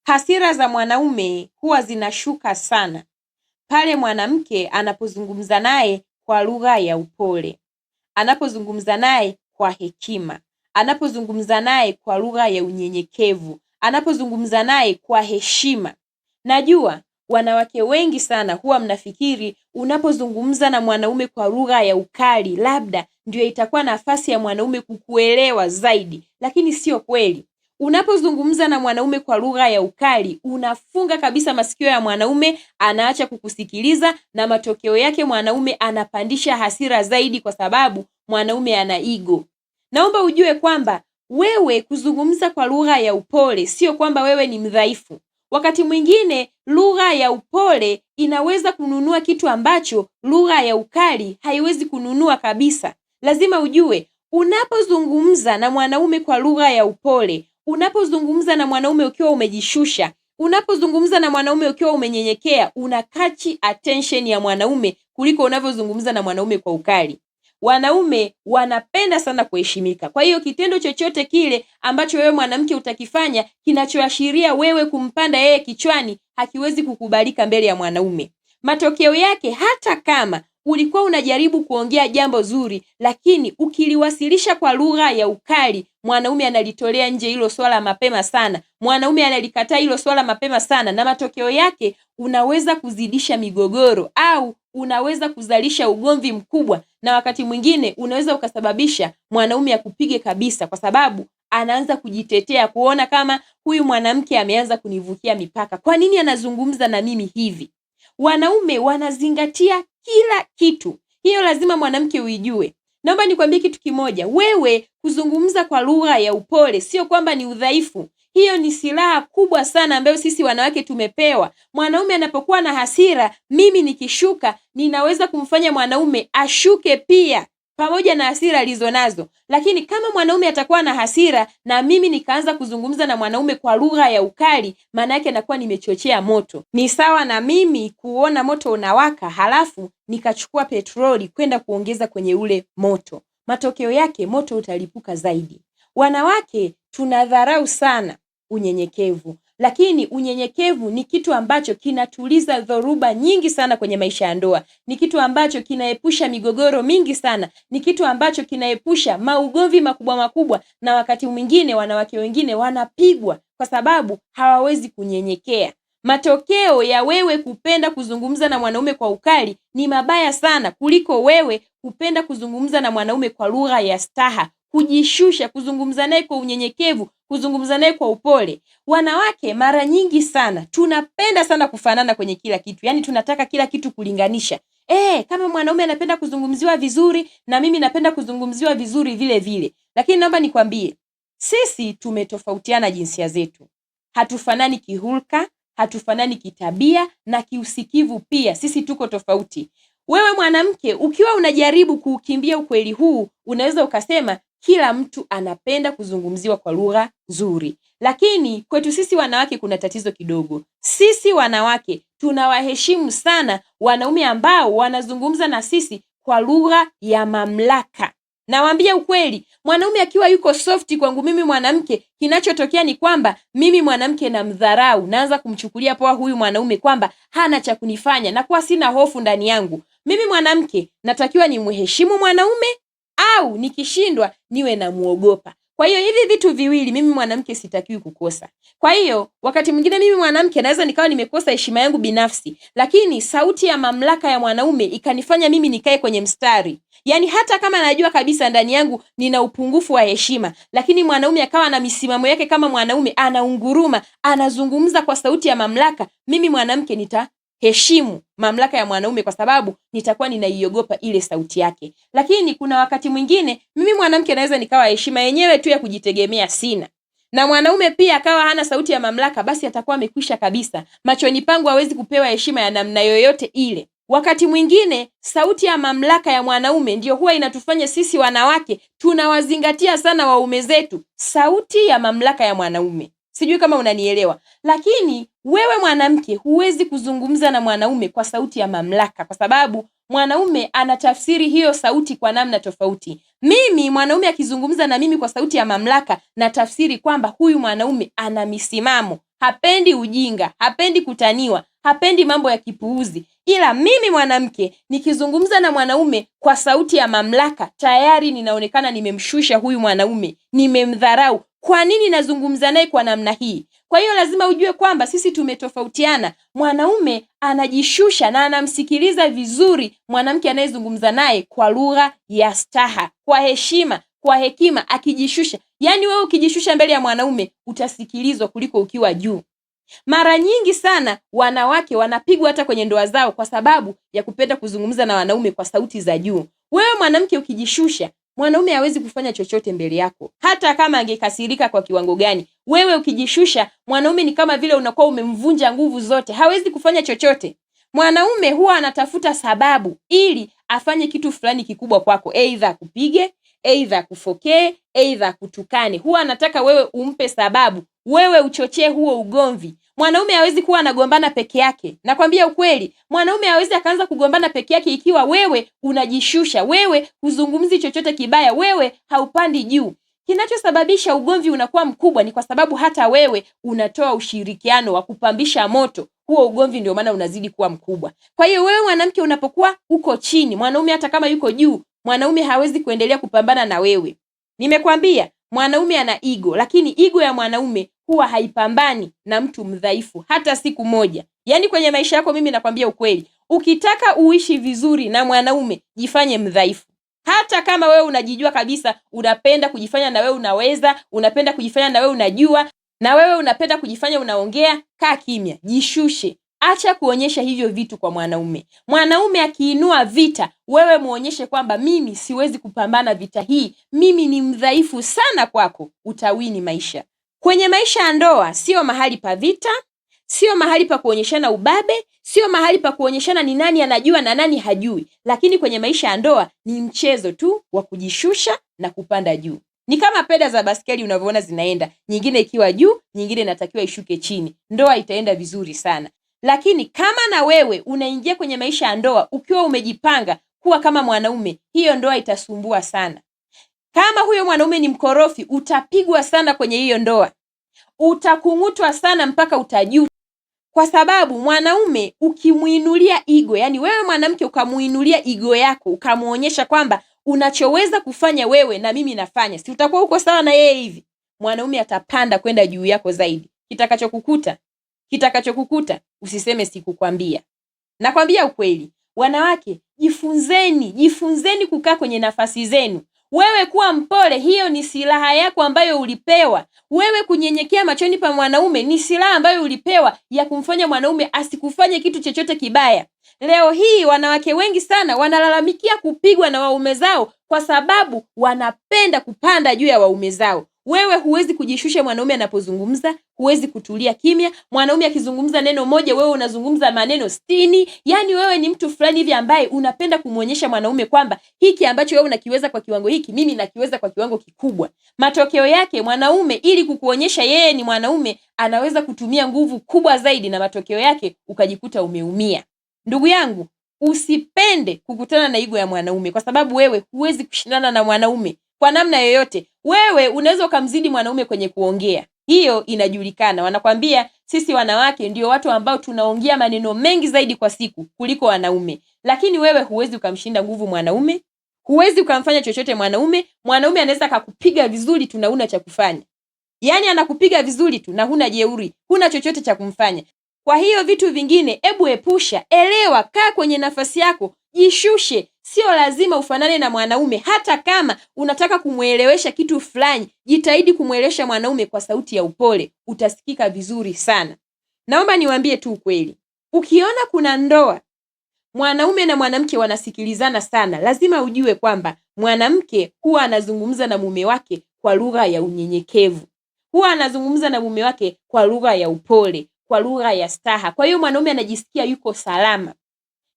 Hasira za mwanaume huwa zinashuka sana pale mwanamke anapozungumza naye kwa lugha ya upole, anapozungumza naye kwa hekima, anapozungumza naye kwa lugha ya unyenyekevu, anapozungumza naye kwa heshima. Najua wanawake wengi sana huwa mnafikiri unapozungumza na mwanaume kwa lugha ya ukali labda ndio itakuwa nafasi ya mwanaume kukuelewa zaidi, lakini sio kweli. Unapozungumza na mwanaume kwa lugha ya ukali, unafunga kabisa masikio ya mwanaume, anaacha kukusikiliza, na matokeo yake mwanaume anapandisha hasira zaidi kwa sababu mwanaume ana ego. Naomba ujue kwamba wewe kuzungumza kwa lugha ya upole sio kwamba wewe ni mdhaifu. Wakati mwingine lugha ya upole inaweza kununua kitu ambacho lugha ya ukali haiwezi kununua kabisa. Lazima ujue unapozungumza na mwanaume kwa lugha ya upole, unapozungumza na mwanaume ukiwa umejishusha, unapozungumza na mwanaume ukiwa umenyenyekea, unakachi attention ya mwanaume kuliko unavyozungumza na mwanaume kwa ukali. Wanaume wanapenda sana kuheshimika. Kwa hiyo kitendo chochote kile ambacho wewe mwanamke utakifanya kinachoashiria wewe kumpanda yeye kichwani hakiwezi kukubalika mbele ya mwanaume. Matokeo yake, hata kama ulikuwa unajaribu kuongea jambo zuri, lakini ukiliwasilisha kwa lugha ya ukali, mwanaume analitolea nje hilo swala mapema sana. Mwanaume analikataa hilo swala mapema sana, na matokeo yake unaweza kuzidisha migogoro au unaweza kuzalisha ugomvi mkubwa, na wakati mwingine unaweza ukasababisha mwanaume akupige kabisa, kwa sababu anaanza kujitetea, kuona kama huyu mwanamke ameanza kunivukia mipaka. Kwa nini anazungumza na mimi hivi? Wanaume wanazingatia kila kitu. Hiyo lazima mwanamke uijue. Naomba nikwambie kitu kimoja. Wewe kuzungumza kwa lugha ya upole sio kwamba ni udhaifu. Hiyo ni silaha kubwa sana ambayo sisi wanawake tumepewa. Mwanaume anapokuwa na hasira, mimi nikishuka, ninaweza kumfanya mwanaume ashuke pia pamoja na hasira alizonazo. Lakini kama mwanaume atakuwa na hasira na mimi nikaanza kuzungumza na mwanaume kwa lugha ya ukali, maana yake nakuwa nimechochea moto. Ni sawa na mimi kuona moto unawaka halafu nikachukua petroli kwenda kuongeza kwenye ule moto. Matokeo yake moto utalipuka zaidi. Wanawake tunadharau sana unyenyekevu, lakini unyenyekevu ni kitu ambacho kinatuliza dhoruba nyingi sana kwenye maisha ya ndoa. Ni kitu ambacho kinaepusha migogoro mingi sana. Ni kitu ambacho kinaepusha maugomvi makubwa, na wakati mwingine wanawake wengine wanapigwa kwa sababu hawawezi kunyenyekea. Matokeo ya wewe kupenda kuzungumza na mwanaume kwa ukali ni mabaya sana kuliko wewe kupenda kuzungumza na mwanaume kwa lugha ya staha, kujishusha, kuzungumza naye kwa unyenyekevu, kuzungumza naye kwa upole. Wanawake mara nyingi sana tunapenda sana kufanana kwenye kila kitu. Yaani tunataka kila kitu kulinganisha. Kama mwanaume anapenda kuzungumziwa vizuri, na mimi napenda kuzungumziwa vizuri vile vile. Lakini naomba nikwambie, sisi tumetofautiana jinsia zetu. Hatufanani kihulka, hatufanani kitabia, na kiusikivu pia sisi tuko tofauti. Wewe mwanamke ukiwa unajaribu kuukimbia ukweli huu, unaweza ukasema kila mtu anapenda kuzungumziwa kwa lugha nzuri. Lakini kwetu sisi wanawake kuna tatizo kidogo. Sisi wanawake tunawaheshimu sana wanaume ambao wanazungumza na sisi kwa lugha ya mamlaka. Nawaambia ukweli, mwanaume akiwa yuko softi kwangu mimi mwanamke, kinachotokea ni kwamba mimi mwanamke namdharau, naanza kumchukulia poa huyu mwanaume kwamba hana cha kunifanya, na kwa sina hofu ndani yangu. Mimi mwanamke natakiwa nimheshimu mwanaume, au nikishindwa niwe namuogopa. Kwa hiyo hivi vitu viwili mimi mwanamke sitakiwi kukosa. Kwa hiyo wakati mwingine mimi mwanamke naweza nikawa nimekosa heshima yangu binafsi, lakini sauti ya mamlaka ya mwanaume ikanifanya mimi nikae kwenye mstari. Yaani hata kama najua kabisa ndani yangu nina upungufu wa heshima, lakini mwanaume akawa na misimamo yake kama mwanaume, anaunguruma, anazungumza kwa sauti ya mamlaka, mimi mwanamke nitaheshimu mamlaka ya mwanaume kwa sababu nitakuwa ninaiogopa ile sauti yake. Lakini kuna wakati mwingine mimi mwanamke naweza nikawa heshima yenyewe tu ya kujitegemea sina, na mwanaume pia akawa hana sauti ya mamlaka, basi atakuwa amekwisha kabisa. Machoni pangu hawezi kupewa heshima ya namna yoyote ile. Wakati mwingine sauti ya mamlaka ya mwanaume ndio huwa inatufanya sisi wanawake tunawazingatia sana waume zetu. Sauti ya mamlaka ya mwanaume. Sijui kama unanielewa. Lakini wewe mwanamke huwezi kuzungumza na mwanaume kwa sauti ya mamlaka, kwa sababu mwanaume anatafsiri hiyo sauti kwa namna tofauti. Mimi mwanaume akizungumza na mimi kwa sauti ya mamlaka, na tafsiri kwamba huyu mwanaume ana misimamo, hapendi ujinga, hapendi kutaniwa, hapendi mambo ya kipuuzi. Ila mimi mwanamke nikizungumza na mwanaume kwa sauti ya mamlaka, tayari ninaonekana nimemshusha huyu mwanaume, nimemdharau. Kwa nini nazungumza naye kwa namna hii? Kwa hiyo lazima ujue kwamba sisi tumetofautiana. Mwanaume anajishusha na anamsikiliza vizuri mwanamke anayezungumza naye kwa lugha ya staha, kwa heshima, kwa hekima, akijishusha. Yaani wewe ukijishusha mbele ya mwanaume utasikilizwa kuliko ukiwa juu. Mara nyingi sana wanawake wanapigwa hata kwenye ndoa zao kwa sababu ya kupenda kuzungumza na wanaume kwa sauti za juu. Wewe mwanamke ukijishusha, mwanaume hawezi kufanya chochote mbele yako, hata kama angekasirika kwa kiwango gani. Wewe ukijishusha, mwanaume ni kama vile unakuwa umemvunja nguvu zote, hawezi kufanya chochote. Mwanaume huwa anatafuta sababu ili afanye kitu fulani kikubwa kwako, aidha kupige, aidha kufokee, aidha kutukane. Huwa anataka wewe umpe sababu, wewe uchochee huo ugomvi. Mwanaume hawezi kuwa anagombana peke yake. Nakwambia ukweli, mwanaume hawezi akaanza kugombana peke yake ikiwa wewe unajishusha, wewe huzungumzi chochote kibaya, wewe haupandi juu. Kinachosababisha ugomvi unakuwa mkubwa ni kwa sababu hata wewe unatoa ushirikiano wa kupambisha moto huo ugomvi, ndio maana unazidi kuwa mkubwa. Kwa hiyo wewe mwanamke unapokuwa uko chini, mwanaume hata kama yuko juu, mwanaume hawezi kuendelea kupambana na wewe. Nimekwambia mwanaume ana ego, lakini ego ya mwanaume huwa haipambani na mtu mdhaifu hata siku moja. Yaani kwenye maisha yako mimi nakwambia ukweli, ukitaka uishi vizuri na mwanaume, jifanye mdhaifu. Hata kama wewe unajijua kabisa, unapenda kujifanya na wewe unaweza, unapenda kujifanya na wewe unajua, na wewe unapenda kujifanya unaongea, kaa kimya, jishushe. Acha kuonyesha hivyo vitu kwa mwanaume. Mwanaume akiinua vita, wewe muonyeshe kwamba mimi siwezi kupambana vita hii, mimi ni mdhaifu sana kwako, utawini maisha. Kwenye maisha ya ndoa sio mahali pa vita, sio mahali pa kuonyeshana ubabe, sio mahali pa kuonyeshana ni nani anajua na nani hajui. Lakini kwenye maisha ya ndoa ni mchezo tu wa kujishusha na kupanda juu. Ni kama peda za baskeli unavyoona zinaenda, nyingine ikiwa juu, nyingine inatakiwa ishuke chini. Ndoa itaenda vizuri sana. Lakini kama na wewe unaingia kwenye maisha ya ndoa ukiwa umejipanga kuwa kama mwanaume, hiyo ndoa itasumbua sana. Kama huyo mwanaume ni mkorofi, utapigwa sana kwenye hiyo ndoa. Utakung'utwa sana mpaka utajuta. Kwa sababu mwanaume ukimuinulia ego, yani wewe mwanamke ukamuinulia ego yako, ukamuonyesha kwamba unachoweza kufanya wewe na mimi nafanya, si utakuwa uko sawa na yeye hivi? Mwanaume atapanda kwenda juu yako zaidi. Kitakachokukuta usiseme sikukwambia. Nakwambia ukweli. Wanawake, jifunzeni kukaa kwenye nafasi zenu. Wewe kuwa mpole, hiyo ni silaha yako ambayo ulipewa. Wewe kunyenyekea machoni pa mwanaume ni silaha ambayo ulipewa ya kumfanya mwanaume asikufanye kitu chochote kibaya. Leo hii wanawake wengi sana wanalalamikia kupigwa na waume zao kwa sababu wanapenda kupanda juu ya waume zao. Wewe huwezi kujishusha mwanaume anapozungumza, huwezi kutulia kimya. Mwanaume akizungumza neno moja, wewe unazungumza maneno 60. Yaani wewe ni mtu fulani hivi ambaye unapenda kumuonyesha mwanaume kwamba hiki ambacho wewe unakiweza kwa kiwango hiki, mimi nakiweza kwa kiwango kikubwa. Matokeo yake mwanaume ili kukuonyesha yeye ni mwanaume, anaweza kutumia nguvu kubwa zaidi, na matokeo yake ukajikuta umeumia. Ndugu yangu, usipende kukutana na ego ya mwanaume, kwa sababu wewe huwezi kushindana na mwanaume kwa namna yoyote. Wewe unaweza ukamzidi mwanaume kwenye kuongea, hiyo inajulikana. Wanakwambia sisi wanawake ndio watu ambao tunaongea maneno mengi zaidi kwa siku kuliko wanaume. Lakini wewe huwezi ukamshinda nguvu mwanaume, huwezi ukamfanya chochote mwanaume. Mwanaume anaweza kukupiga vizuri tu na huna cha kufanya. Yaani anakupiga vizuri tu na huna jeuri, huna chochote cha kumfanya. Kwa hiyo vitu vingine hebu epusha, elewa, kaa kwenye nafasi yako, jishushe. Sio lazima ufanane na mwanaume. Hata kama unataka kumuelewesha kitu fulani, jitahidi kumuelewesha mwanaume kwa sauti ya upole, utasikika vizuri sana. Naomba niwaambie tu ukweli. Ukiona kuna ndoa mwanaume na mwanamke wanasikilizana sana, lazima ujue kwamba mwanamke huwa anazungumza na mume wake kwa lugha ya unyenyekevu. Huwa anazungumza na mume wake kwa lugha ya upole, kwa lugha ya staha. Kwa hiyo mwanaume anajisikia yuko salama.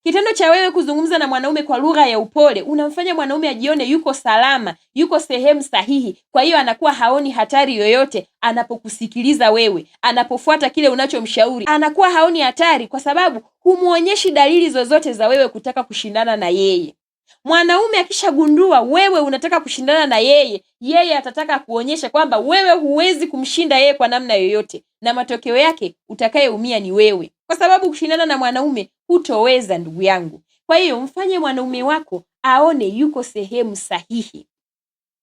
Kitendo cha wewe kuzungumza na mwanaume kwa lugha ya upole unamfanya mwanaume ajione yuko salama, yuko sehemu sahihi. Kwa hiyo anakuwa haoni hatari yoyote anapokusikiliza wewe, anapofuata kile unachomshauri. Anakuwa haoni hatari kwa sababu humuonyeshi dalili zozote za wewe kutaka kushindana na yeye. Mwanaume akishagundua wewe unataka kushindana na yeye atataka kuonyesha kwamba wewe huwezi kumshinda yeye kwa namna yoyote, na matokeo yake utakayeumia ni wewe, kwa sababu kushindana na mwanaume hutoweza, ndugu yangu. Kwa hiyo mfanye mwanaume wako aone yuko sehemu sahihi.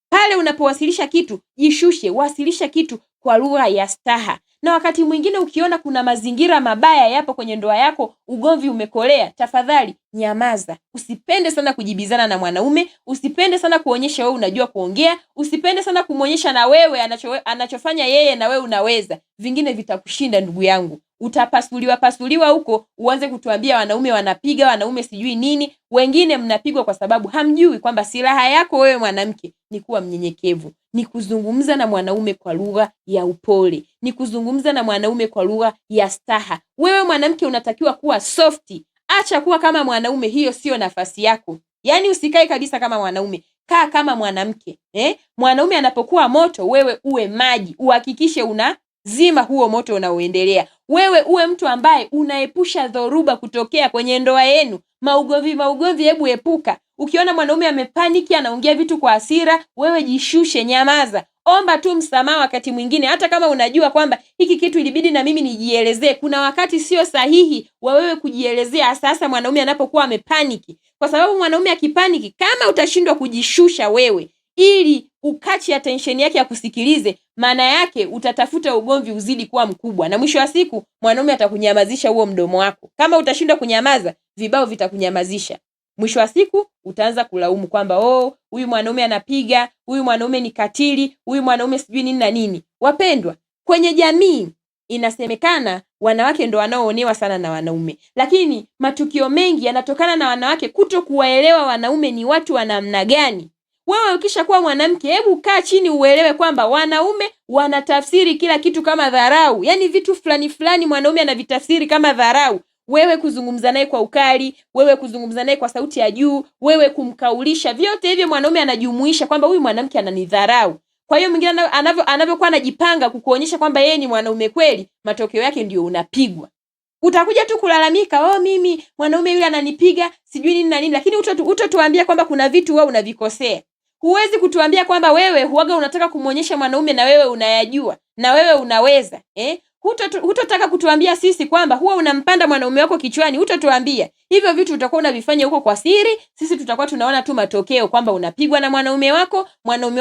Pale unapowasilisha kitu, jishushe, wasilisha kitu kwa lugha ya staha. Na wakati mwingine ukiona kuna mazingira mabaya yapo kwenye ndoa yako, ugomvi umekolea, tafadhali nyamaza. Usipende sana kujibizana na mwanaume, usipende sana kuonyesha wewe unajua kuongea, usipende sana kumuonyesha na wewe anachofanya yeye na wewe unaweza. Vingine vitakushinda, ndugu yangu. Utapasuliwa huko, uanze kutuambia wanaume wanapiga, wanaume sijui nini. Wengine mnapigwa kwa sababu hamjui kwamba silaha yako wewe mwanamke ni kuwa mnyenyekevu, ni kuzungumza na mwanaume kwa lugha ya upole, ni kuzungumza na mwanaume kwa lugha ya staha. Wewe mwanamke unatakiwa kuwa softi. Acha kuwa kama mwanaume, hiyo sio nafasi yako. Yaani usikae kabisa kama mwanaume, kaa kama mwanamke. Mwanaume anapokuwa moto, wewe uwe maji, uhakikishe unazima huo moto unaoendelea. Wewe uwe mtu ambaye unaepusha dhoruba kutokea kwenye ndoa yenu. Maugomvi hebu epuka. Ukiona mwanaume amepaniki, anaongea vitu kwa hasira, wewe jishushe, nyamaza. Omba tu msamaha wakati mwingine, hata kama unajua kwamba hiki kitu ilibidi na mimi nijielezee. Kuna wakati sio sahihi wa wewe kujielezea, sasa mwanaume anapokuwa amepaniki. Kwa sababu mwanaume akipaniki, kama utashindwa kujishusha wewe ili ukachi attention yake ya kusikilize, maana yake utatafuta ugomvi uzidi kuwa mkubwa, na mwisho wa siku mwanaume atakunyamazisha huo mdomo wako. Kama utashindwa kunyamaza, vibao vitakunyamazisha. Mwisho wa siku utaanza kulaumu kwamba huyu mwanaume anapiga, huyu mwanaume ni katili, huyu mwanaume sijui nini na nini. Wapendwa, kwenye jamii inasemekana wanawake ndo wanaoonewa sana na wanaume, lakini matukio mengi yanatokana na wanawake kutokuwaelewa wanaume ni watu wa namna gani. Wewe ukishakuwa mwanamke, hebu kaa chini uelewe kwamba wanaume wanatafsiri kila kitu kama dharau. Yaani vitu fulani mwanaume anavitafsiri kama dharau. Wewe kuzungumza naye kwa ukali, wewe kuzungumza naye kwa sauti ya juu, wewe kumkaulisha, vyote hivyo mwanaume anajumuisha kwamba huyu mwanamke ananidharau. Kwa hiyo mwingine anavyokuwa anajipanga kukuonyesha kwamba yeye ni mwanaume kweli, matokeo yake ndio unapigwa. Utakuja tu kulalamika, mimi mwanaume yule ananipiga, sijui nini na nini, lakini utotuambia kwamba kuna vitu wewe unavikosea. Huwezi kutuambia kwamba wewe huaga unataka kumuonyesha mwanaume na wewe unayajua na wewe unaweza. Hutotaka kutuambia sisi kwamba huwa unampanda mwanaume wako kichwani. Hutatuambia hivyo vitu, utakuwa unavifanya huko kwa siri. Sisi tutakuwa tunaona tu matokeo kwamba unapigwa na mwanaume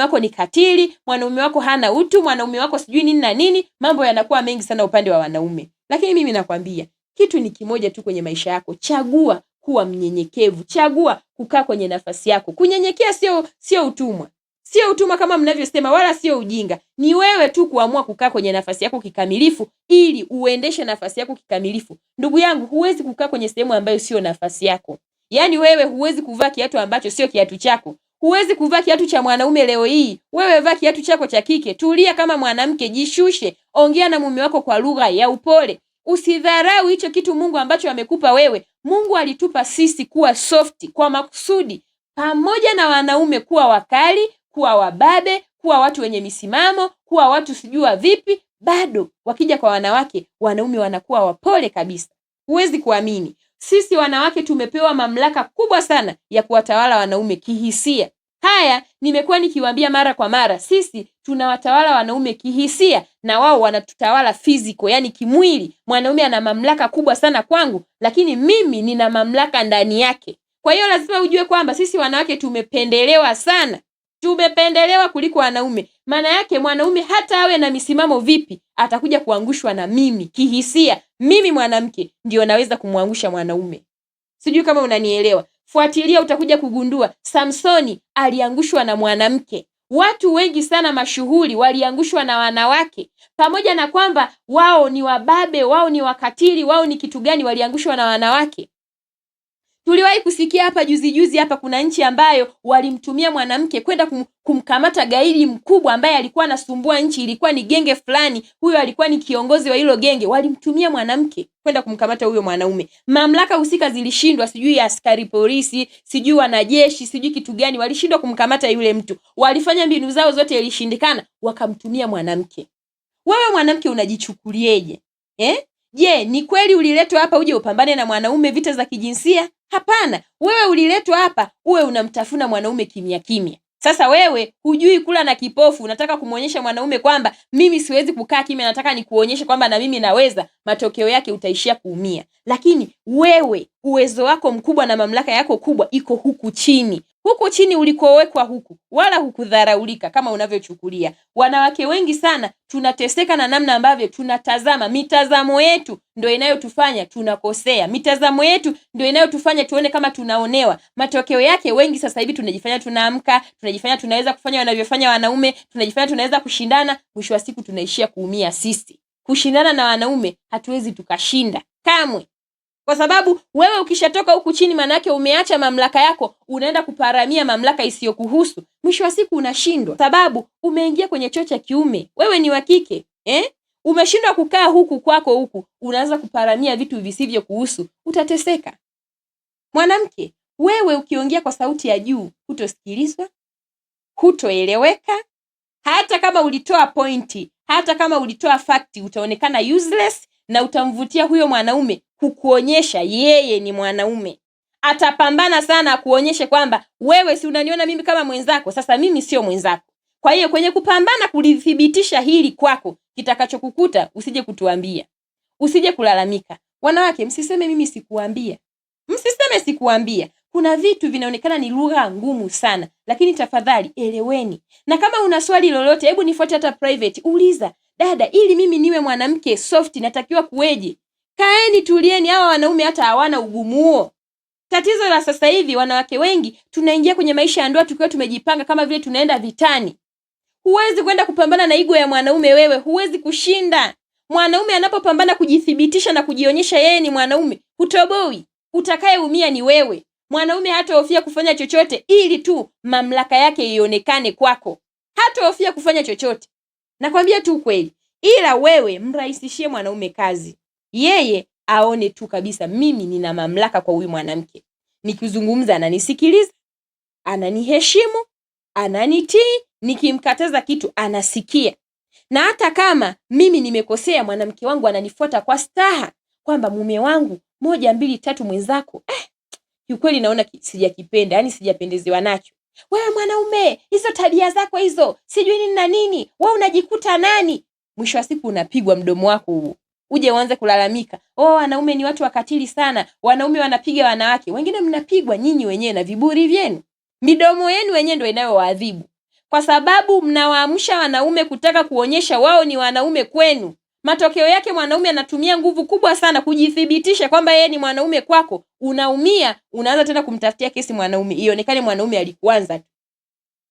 wako ni katili, mwanaume wako hana utu, mwanaume wako sijui nini na nini. Mambo yanakuwa mengi sana upande wa wanaume. Lakini mimi nakwambia kitu ni kimoja tu kwenye maisha yako. Chagua kuwa mnyenyekevu. Chagua kukaa kwenye nafasi yako. Kunyenyekea sio utumwa. Sio utumwa kama mnavyosema, wala sio ujinga. Ni wewe tu kuamua kukaa kwenye nafasi yako kikamilifu ili uendeshe nafasi yako kikamilifu. Ndugu yangu, huwezi kukaa kwenye sehemu ambayo sio nafasi yako. Yaani wewe huwezi kuvaa kiatu ambacho sio kiatu chako. Huwezi kuvaa kiatu cha mwanaume leo hii. Wewe vaa kiatu chako cha kike. Tulia kama mwanamke, jishushe. Ongea na mume wako kwa lugha ya upole. Usidharau hicho kitu Mungu ambacho amekupa wewe. Mungu alitupa sisi kuwa soft kwa makusudi. Pamoja na wanaume kuwa wakali, kuwa wababe, kuwa watu wenye misimamo, kuwa watu sijua vipi, bado wakija kwa wanawake, wanaume wanakuwa wapole kabisa. Huwezi kuamini. Sisi wanawake tumepewa mamlaka kubwa sana ya kuwatawala wanaume kihisia. Haya nimekuwa nikiwaambia mara kwa mara, sisi tunawatawala wanaume kihisia na wao wanatutawala physical, yani kimwili. Mwanaume ana mamlaka kubwa sana kwangu, lakini mimi nina mamlaka ndani yake. Kwa hiyo lazima ujue kwamba sisi wanawake tumependelewa sana. Tumependelewa kuliko wanaume. Maana yake mwanaume hata awe na misimamo vipi, atakuja kuangushwa na mimi kihisia. Mimi mwanamke ndio naweza kumwangusha mwanaume. Sijui kama unanielewa. Fuatilia, utakuja kugundua Samsoni aliangushwa na mwanamke. Watu wengi sana mashuhuri waliangushwa na wanawake. Pamoja na kwamba wao ni wababe, wao ni wakatili, wao ni kitu gani, waliangushwa na wanawake. Tuliwahi kusikia hapa juzi hapa kuna nchi ambayo walimtumia mwanamke kwenda kumkamata gaidi mkubwa ambaye alikuwa anasumbua nchi. Ilikuwa ni genge fulani, huyo alikuwa ni kiongozi wa hilo genge. Walimtumia mwanamke kwenda kumkamata huyo mwanaume. Mamlaka husika zilishindwa, sijui askari polisi, sijui wanajeshi, sijui kitu gani, walishindwa kumkamata yule mtu. Walifanya mbinu zao zote, ilishindikana, wakamtumia mwanamke. Wewe mwanamke unajichukulieje? Je, ni kweli uliletwa hapa uje upambane na mwanaume vita za kijinsia? Hapana, wewe uliletwa hapa uwe unamtafuna mwanaume kimya kimya. Sasa wewe hujui kula na kipofu, unataka kumuonyesha mwanaume kwamba mimi siwezi kukaa kimya, nataka nikuonyeshe kwamba na mimi naweza. Matokeo yake utaishia kuumia. Lakini wewe uwezo wako mkubwa na mamlaka yako kubwa iko huku chini. Huku chini ulikowekwa huku, wala hukudharaulika kama unavyochukulia. Wanawake wengi sana tunateseka na namna ambavyo tunatazama. Mitazamo yetu ndio inayotufanya tunakosea. Mitazamo yetu ndio inayotufanya tuone kama tunaonewa. Matokeo yake wengi sasa hivi tunajifanya tunaamka, tunajifanya tunaweza kufanya wanavyofanya wanaume, tunajifanya tunaweza kushindana, mwisho wa siku tunaishia kuumia sisi. Kushindana na wanaume hatuwezi tukashinda kamwe. Kwa sababu wewe ukishatoka huku chini, manake umeacha mamlaka yako, unaenda kuparamia mamlaka isiyokuhusu. Mwisho wa siku unashindwa, sababu umeingia kwenye choo cha kiume, wewe ni wa kike. Umeshindwa kukaa huku kwako huku, unaanza kuparamia vitu visivyokuhusu, utateseka. Mwanamke, wewe ukiongea kwa sauti ya juu, hutosikilizwa, hutoeleweka. Hata kama ulitoa pointi, hata kama ulitoa fakti, utaonekana useless na utamvutia huyo mwanaume kukuonyesha yeye ni mwanaume. Atapambana sana kuonyesha kwamba wewe si unaniona mimi kama mwenzako, sasa mimi sio mwenzako. Kwa hiyo kwenye kupambana kulithibitisha hili kwako, kitakachokukuta usije kutuambia, usije kulalamika. Wanawake, msiseme mimi sikuambia. Msiseme sikuambia. Kuna vitu vinaonekana ni lugha ngumu sana, lakini tafadhali eleweni. Na kama una swali lolote, hebu nifuate hata private, uliza, dada, ili mimi niwe mwanamke soft natakiwa kuweje? Kaeni, tulieni, hawa wanaume hata hawana ugumu huo. Tatizo la sasa hivi, wanawake wengi tunaingia kwenye maisha ya ndoa tukiwa tumejipanga kama vile tunaenda vitani. Huwezi kwenda kupambana na ego ya mwanaume wewe, huwezi kushinda. Mwanaume anapopambana kujithibitisha na kujionyesha yeye ni mwanaume, hutoboi. Utakayeumia ni wewe. Mwanaume hatahofia kufanya chochote ili tu mamlaka yake ionekane kwako. Hatahofia kufanya chochote. Nakwambia tu kweli. Ila wewe mrahisishie mwanaume kazi. Yeye aone tu kabisa mimi nina mamlaka kwa huyu mwanamke. Nikizungumza ananisikiliza, ananiheshimu, ananitii, nikimkataza kitu anasikia. Na hata kama mimi nimekosea, mwanamke wangu ananifuata kwa staha kwamba mume wangu 1 2 3 mwenzako kiukweli naona sijakipenda, yani sijapendezewa nacho. Wewe mwanaume, hizo tabia zako hizo, sijui nini na nini, wewe unajikuta nani? Mwisho wa siku unapigwa mdomo wako huo. Uje uanze kulalamika, wanaume ni watu wakatili sana, wanaume wanapiga wanawake. Wengine mnapigwa nyinyi wenyewe na viburi vyenu. Midomo yenu wenyewe ndio inayowaadhibu. Kwa sababu mnawaamsha wanaume kutaka kuonyesha wao ni wanaume kwenu. Matokeo yake mwanaume anatumia nguvu kubwa sana kujithibitisha kwamba yeye ni mwanaume kwako. Unaumia, unaanza tena kumtafutia kesi mwanaume, ionekane mwanaume alikuanza.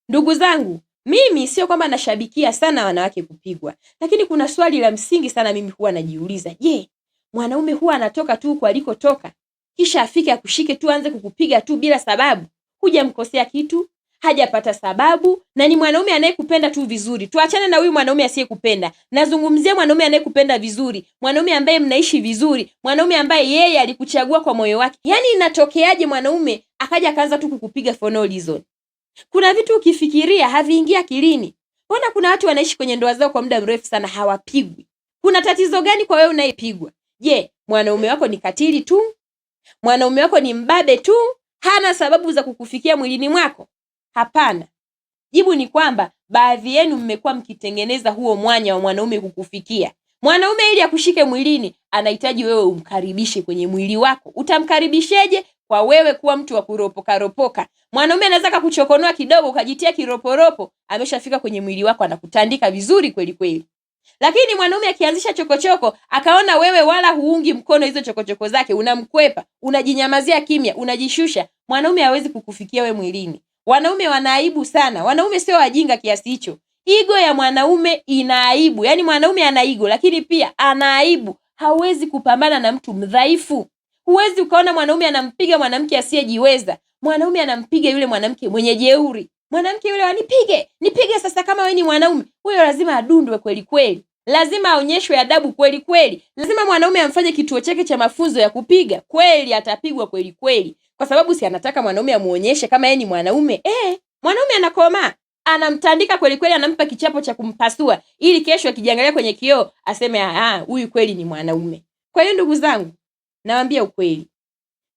Ndugu zangu, mimi sio kwamba nashabikia sana wanawake kupigwa, lakini kuna swali la msingi sana mimi huwa najiuliza. Je, mwanaume huwa anatoka tu kwa alikotoka kisha afike akushike tu anze kukupiga tu bila sababu? Hujamkosea kitu, hajapata sababu, na ni mwanaume anayekupenda tu vizuri. Tuachane na huyu mwanaume asiyekupenda. Nazungumzia mwanaume anayekupenda vizuri, mwanaume ambaye mnaishi vizuri, mwanaume ambaye yeye alikuchagua kwa moyo wake. Yaani inatokeaje mwanaume akaja akaanza tu kukupiga for no reason? Kuna vitu ukifikiria haviingia akilini. Mbona kuna watu wanaishi kwenye ndoa zao kwa muda mrefu sana hawapigwi? Kuna tatizo gani kwa wewe unayepigwa? Je, mwanaume wako ni katili tu? Mwanaume wako ni mbabe tu? Hana sababu za kukufikia mwilini mwako? Hapana. Jibu ni kwamba baadhi yenu mmekuwa mkitengeneza huo mwanya wa mwanaume kukufikia. Mwanaume ili akushike mwilini anahitaji wewe umkaribishe kwenye mwili wako. Utamkaribisheje? Kwa wewe kuwa mtu wa kuropoka ropoka. Mwanaume anaweza kuchokonoa kidogo ukajitia kiroporopo, ameshafika kwenye mwili wako anakutandika vizuri kweli kweli. Lakini mwanaume akianzisha chokochoko, akaona wewe wala huungi mkono hizo chokochoko zake, unamkwepa, unajinyamazia kimya, unajishusha, mwanaume hawezi kukufikia wewe mwilini. Wanaume wanaaibu sana. Wanaume sio wajinga kiasi hicho. Ego ya mwanaume ina aibu. Yaani mwanaume ana ego lakini pia ana aibu. Hawezi kupambana na mtu mdhaifu. Huwezi ukaona mwanaume anampiga mwanamke asiyejiweza. Mwanaume anampiga yule mwanamke mwenye jeuri. Mwanamke yule nipige sasa kama wewe ni mwanaume. Huyo lazima adundwe kweli kweli. Lazima aonyeshwe adabu kweli kweli. Lazima mwanaume amfanye kituo chake cha mafunzo ya kupiga. Kweli atapigwa kweli kweli. Kwa sababu si anataka mwanaume amuonyeshe kama yeye ni mwanaume. Mwanaume anakoma, anamtandika kweli kweli, anampa kichapo cha kumpasua ili kesho akijiangalia kwenye kioo aseme huyu kweli ni mwanaume. Kwa hiyo ndugu zangu, nawaambia ukweli.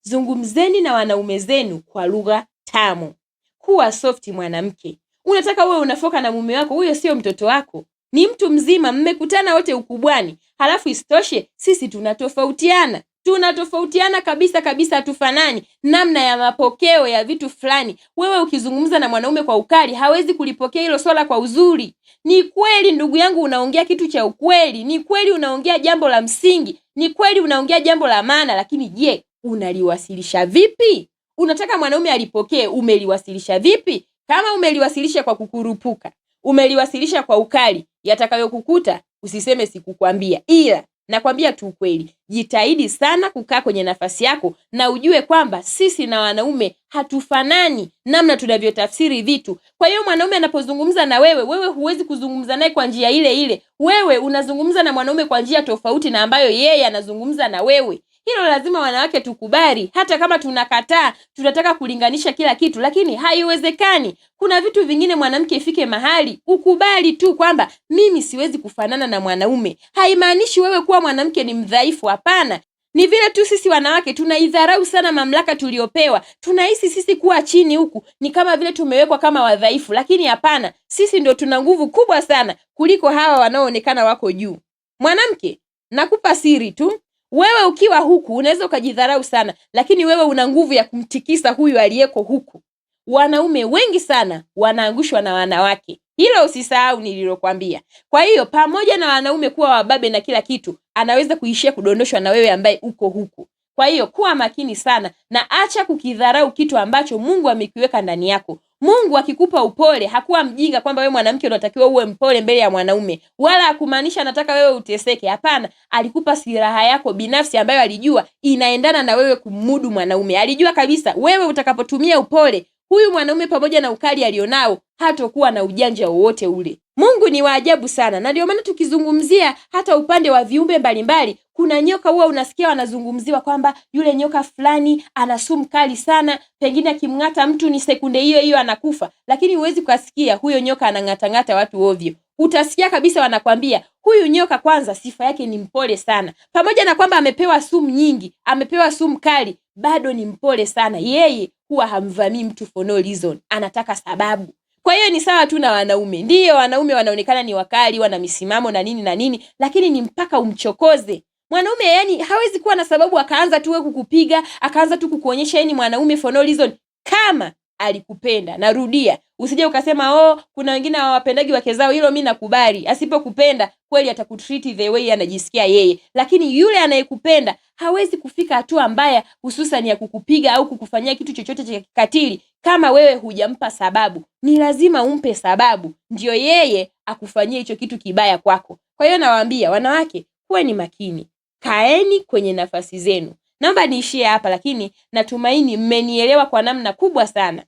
Zungumzeni na wanaume zenu kwa lugha tamu. Kuwa soft mwanamke. Unataka uwe unafoka na mume wako, huyo sio mtoto wako. Ni mtu mzima, mmekutana wote ukubwani. Halafu isitoshe sisi tunatofautiana. Tunatofautiana kabisa kabisa, hatufanani namna ya mapokeo ya vitu fulani. Wewe ukizungumza na mwanaume kwa ukali, hawezi kulipokea hilo swala kwa uzuri. Ni kweli ndugu yangu, unaongea kitu cha ukweli. Ni kweli unaongea jambo la msingi. Ni kweli unaongea jambo la maana, lakini je, unaliwasilisha vipi? Unataka mwanaume alipokee, umeliwasilisha vipi? Kama umeliwasilisha kwa kukurupuka, umeliwasilisha kwa ukali, yatakayokukuta usiseme sikukwambia. Ila nakwambia tu ukweli, jitahidi sana kukaa kwenye nafasi yako na ujue kwamba sisi na wanaume hatufanani namna tunavyotafsiri vitu. Kwa hiyo mwanaume anapozungumza na wewe huwezi kuzungumza naye kwa njia ile ile. Wewe unazungumza na mwanaume kwa njia tofauti na ambayo yeye anazungumza na wewe. Hilo lazima wanawake tukubali. Hata kama tunakataa, tunataka kulinganisha kila kitu, lakini haiwezekani. Kuna vitu vingine mwanamke ifike mahali ukubali tu kwamba mimi siwezi kufanana na mwanaume. Haimaanishi wewe kuwa mwanamke ni mdhaifu, hapana. Ni vile tu sisi wanawake tunaidharau sana mamlaka tuliopewa. Tunahisi sisi kuwa chini huku ni kama vile tumewekwa kama wadhaifu, lakini hapana. Sisi ndio tuna nguvu kubwa sana kuliko hawa wanaoonekana wako juu. Mwanamke, nakupa siri tu. Wewe ukiwa huku unaweza ukajidharau sana, lakini wewe una nguvu ya kumtikisa huyu aliyeko huku. Wanaume wengi sana wanaangushwa na wanawake. Hilo usisahau nililokuambia. Kwa hiyo pamoja na wanaume kuwa wababe na kila kitu, anaweza kuishia kudondoshwa na wewe ambaye uko huku. Kwa hiyo kuwa makini sana na acha kukidharau kitu ambacho Mungu amekiweka ndani yako. Mungu akikupa upole, hakuwa mjinga kwamba wewe mwanamke unatakiwa uwe mpole mbele ya mwanaume, wala hakumaanisha anataka wewe uteseke. Hapana, alikupa silaha yako binafsi ambayo alijua inaendana na wewe kumudu mwanaume. Alijua kabisa wewe utakapotumia upole, huyu mwanaume pamoja na ukali alionao hatakuwa na ujanja wowote ule. Mungu ni wa ajabu sana, na ndio maana tukizungumzia hata upande wa viumbe mbalimbali, kuna nyoka huwa unasikia wanazungumziwa kwamba yule nyoka fulani ana sumu kali sana, pengine akimng'ata mtu ni sekunde hiyo hiyo anakufa, lakini huwezi kusikia huyo nyoka anang'atang'ata watu ovyo. Utasikia kabisa wanakwambia huyu nyoka kwanza sifa yake ni mpole sana. Pamoja na kwamba amepewa sumu nyingi, amepewa sumu kali, bado ni mpole sana. Yeye huwa hamvamii mtu for no reason, anataka sababu. Kwa hiyo ni sawa tu na wanaume. Ndiyo, wanaume wanaonekana ni wakali, wana misimamo na nini, lakini ni mpaka umchokoze. Mwanaume yani hawezi kuwa na sababu akaanza tu kukupiga, akaanza tu kukuonyesha yeye ni mwanaume for no reason. Kama alikupenda, narudia, usije ukasema kuna wengine hawapendagi wake zao. Hilo mimi nakubali. Asipokupenda kweli atakutreat the way anajisikia yeye, lakini yule anayekupenda hawezi kufika hatua mbaya, hususan ya kukupiga au kukufanyia kitu chochote cha kikatili kama wewe hujampa sababu. Ni lazima umpe sababu ndio yeye akufanyie hicho kitu kibaya kwako. Kwa hiyo nawaambia wanawake, kuweni makini, kaeni kwenye nafasi zenu. Naomba niishie hapa, lakini natumaini mmenielewa kwa namna kubwa sana.